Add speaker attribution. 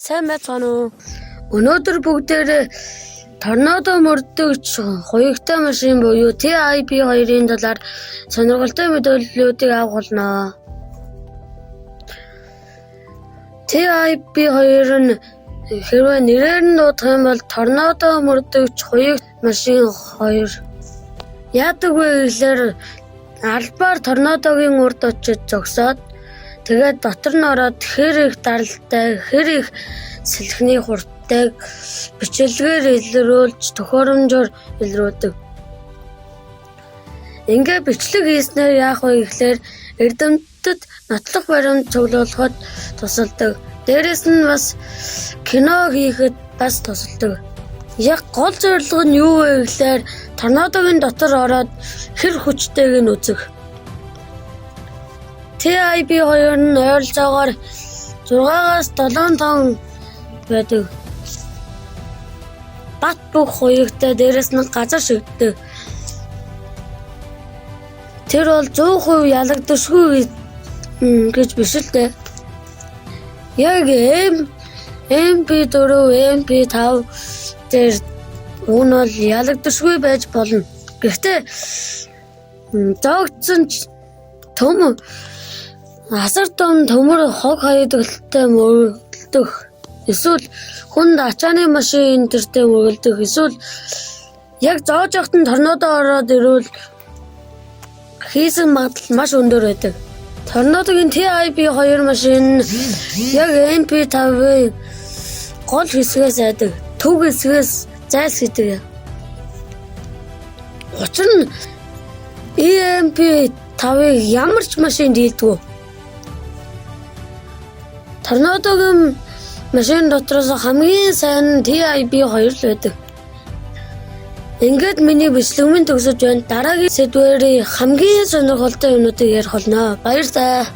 Speaker 1: Сайн байцгаана уу? Өнөөдөр бүгдээрээ торнадо мөрдөгч хоёртой машин буюу TIP2-ын талаар сонирхолтой мэдээллүүдийг авах болно. TIP2 нь хэрвээ нэрээр нь дуудах юм бол торнадо мөрдөгч хоёрт машин 2. Яадаг вэ гэхээр албаар торнадогийн урд очиж зогсоод тэгээд дотор нь ороод хэр их даралтай, хэр их сэлхний хурдтайг бичлэгээр илрүүлж төхөөрөмжөөр илрүүлдэг. Ингээ бичлэг хийснээр яах вэ гэхээр эрдэмтэд нотлох баримт цуглуулахад тусалдаг. Дээрээс нь бас кино хийхэд бас тусалдаг. Яг гол зорилго нь юу вэ гэхээр торнадогийн дотор ороод хэр хүчтэйг нь үзэх. TIP2 нь ойролцоогоор 6-аас 7 тонн байдаг. Бат бүх хоёртой дээрээс нь газар шигддэг. Тэр бол 100% ялагдашгүй гэж биш л дээ. Яг MP4, MP5 дээр уг нь бол ялагдашгүй байж болно. Гэхдээ зогцсон том асар том төмөр хог хаягдaltaй мөрөлдөх эсвэл хүнд ачааны машин энтертэй мөрөлдөх эсвэл яг зоож явахад нь торнадо ороод ирвэл хийсэн магадлал маш өндөр байдаг. Торнадогийн TIP2 машин яг MP5-ийн гол хэсгээс айдаг. Төв хэсгээс зайлсхийдэг. Учир нь MP5-ыг ямар ч машин дийлдэггүй. Торнадогийн машин дотроос хамгийн сайн TIP2 л байдаг. Ингээд миний бичлэгмийн төгсөж байна. Дараагийн сэдвээр хамгийн сонирхолтой юмнуудыг ярих болно. Баярлалаа.